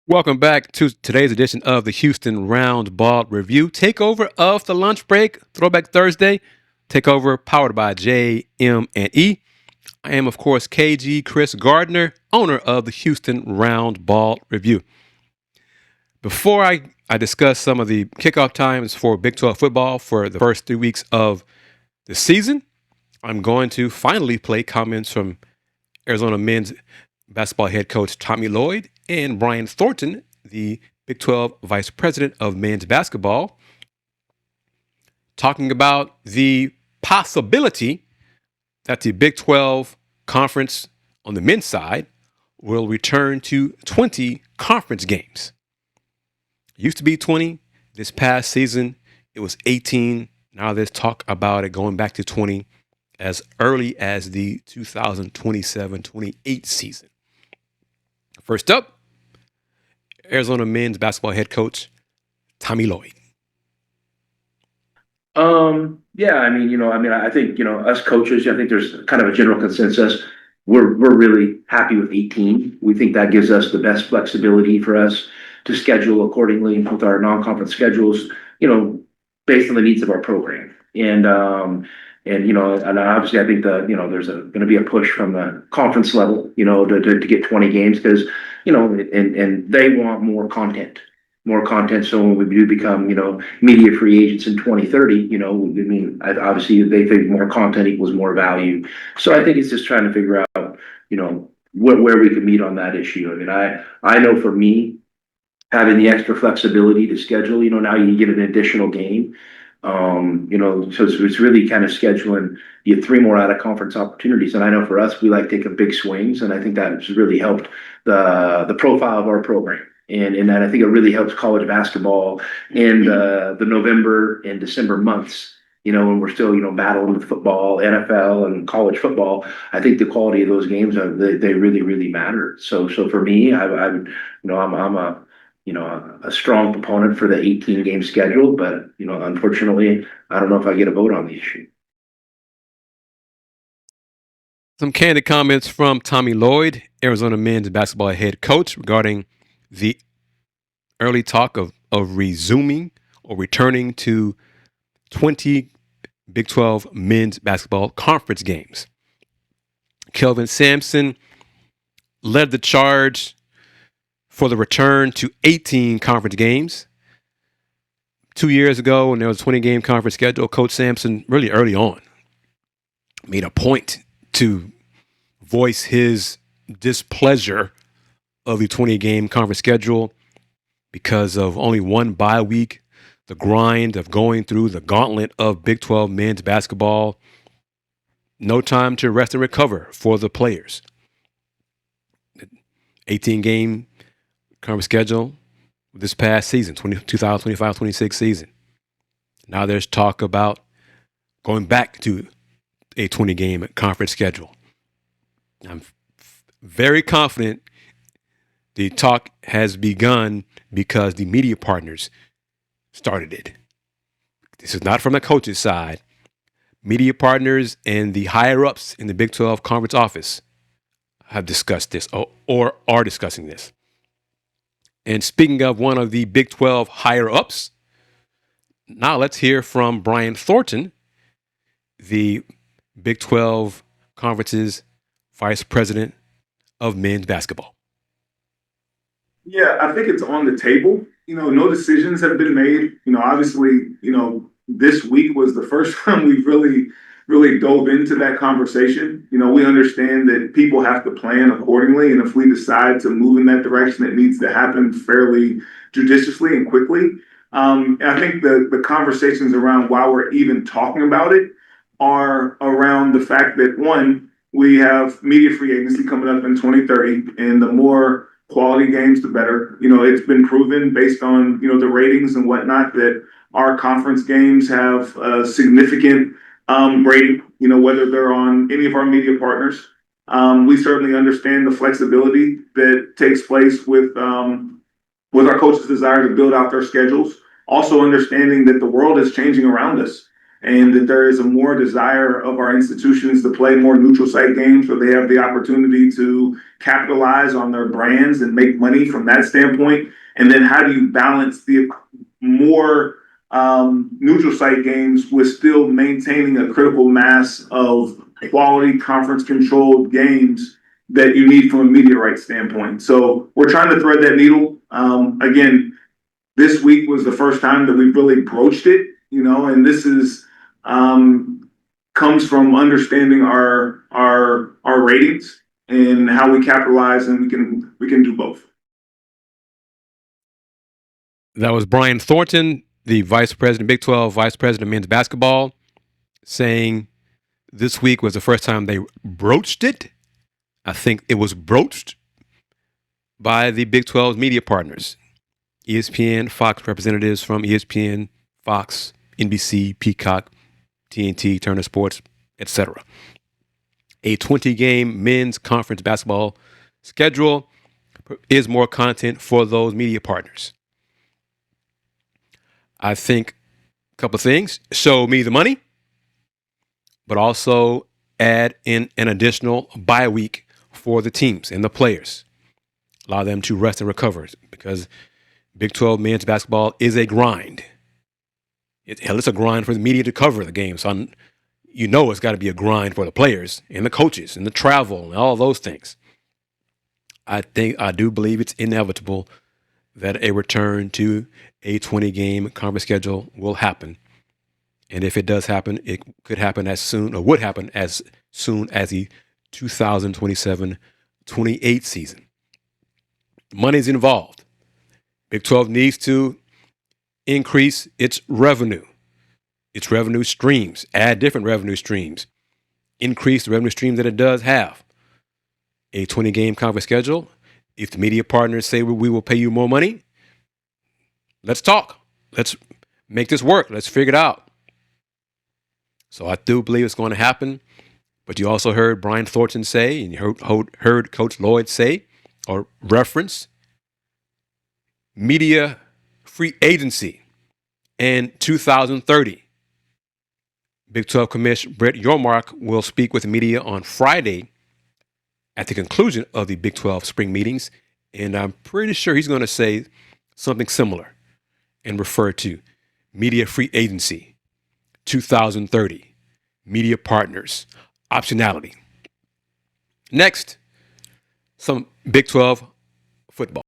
Welcome back to today's edition of the Houston Roundball Review Takeover of the lunch break, Throwback Thursday. Takeover powered by JM&E. I am, of course, KG Chris Gardner, owner of the Houston Roundball Review. Before I discuss some of the kickoff times for Big 12 football for the first 3 weeks of the season, I'm going to finally play comments from Arizona men's basketball head coach Tommy Lloyd and Brian Thornton, the Big 12 vice president of men's basketball, talking about the possibility that the Big 12 conference on the men's side will return to 20 conference games. It used to be 20. This past season, it was 18. Now there's talk about it going back to 20 as early as the 2027-28 season. First up, Arizona men's basketball head coach Tommy Lloyd. I think, us coaches, I think there's kind of a general consensus. We're really happy with 18. We think that gives us the best flexibility for us to schedule accordingly with our non-conference schedules, based on the needs of our program. And obviously I think there's going to be a push from the conference level, to get 20 games because, and they want more content. So when we do become, media free agents in 2030, obviously they think more content equals more value. So I think it's just trying to figure out, where we can meet on that issue. I know for me, having the extra flexibility to schedule, now you get an additional game. So it's really kind of scheduling you 3 more out of conference opportunities. And I know for us, we like taking big swings, and I think that has really helped the profile of our program. And that I think it really helps college basketball in the November and December months, when we're still, battling with football, NFL and college football. I think the quality of those games, they really, really matter. So for me, I'm a strong proponent for the 18 game schedule, but, unfortunately, I don't know if I get a vote on the issue. Some candid comments from Tommy Lloyd, Arizona men's basketball head coach, regarding the early talk of resuming or returning to 20 Big 12 men's basketball conference games. Kelvin Sampson led the charge for the return to 18 conference games. 2 years ago, when there was a 20-game conference schedule, Coach Sampson really early on made a point to voice his displeasure of the 20-game conference schedule because of only one bye week, the grind of going through the gauntlet of Big 12 men's basketball, no time to rest and recover for the players. 18-game conference schedule this past season, 2025-26 season. Now there's talk about going back to a 20-game conference schedule. I'm very confident the talk has begun because the media partners started it. This is not from the coach's side. Media partners and the higher-ups in the Big 12 conference office have discussed this or are discussing this. And speaking of one of the Big 12 higher-ups, now let's hear from Brian Thornton, the Big 12 Conference's vice president of men's basketball. Yeah, I think it's on the table. No decisions have been made. Obviously, this week was the first time we've really dove into that conversation. We understand that people have to plan accordingly. And if we decide to move in that direction, it needs to happen fairly judiciously and quickly. I think the conversations around why we're even talking about it are around the fact that, one, we have media free agency coming up in 2030, and the more quality games, the better. It's been proven based on, the ratings and whatnot that our conference games have a significant rating, whether they're on any of our media partners. We certainly understand the flexibility that takes place with our coaches' desire to build out their schedules. Also understanding that the world is changing around us. and that there is a more desire of our institutions to play more neutral site games where they have the opportunity to capitalize on their brands and make money from that standpoint. And then how do you balance the more neutral site games with still maintaining a critical mass of quality conference controlled games that you need from a media rights standpoint. So we're trying to thread that needle. Again, this week was the first time that we've really broached it, and this is comes from understanding our ratings and how we capitalize, and we can do both. That was Brian Thornton, the Vice President, Big 12 Vice President of Men's Basketball, saying this week was the first time they broached it. I think it was broached by the Big 12's media partners, ESPN, Fox representatives from ESPN, Fox, NBC, Peacock, TNT, Turner Sports, etc. A 20-game men's conference basketball schedule is more content for those media partners. I think a couple of things. Show me the money, but also add in an additional bye week for the teams and the players. Allow them to rest and recover, because Big 12 men's basketball is a grind. It's a grind for the media to cover the game. So it's got to be a grind for the players and the coaches and the travel and all those things. I do believe it's inevitable that a return to a 20-game conference schedule will happen. And if it does happen, it could happen as soon, or would happen as soon as the 2027-28 season. Money's involved. Big 12 needs to increase its revenue streams, add different revenue streams, increase the revenue streams that it does have. A 20-game conference schedule. If the media partners say we will pay you more money, let's talk. Let's make this work. Let's figure it out. So I do believe it's going to happen. But you also heard Brian Thornton say, and you heard Coach Lloyd say or reference media free agency in 2030. Big 12 Commissioner Brett Yormark will speak with the media on Friday at the conclusion of the Big 12 spring meetings. And I'm pretty sure he's going to say something similar and refer to media free agency, 2030, media partners, optionality. Next, some Big 12 football.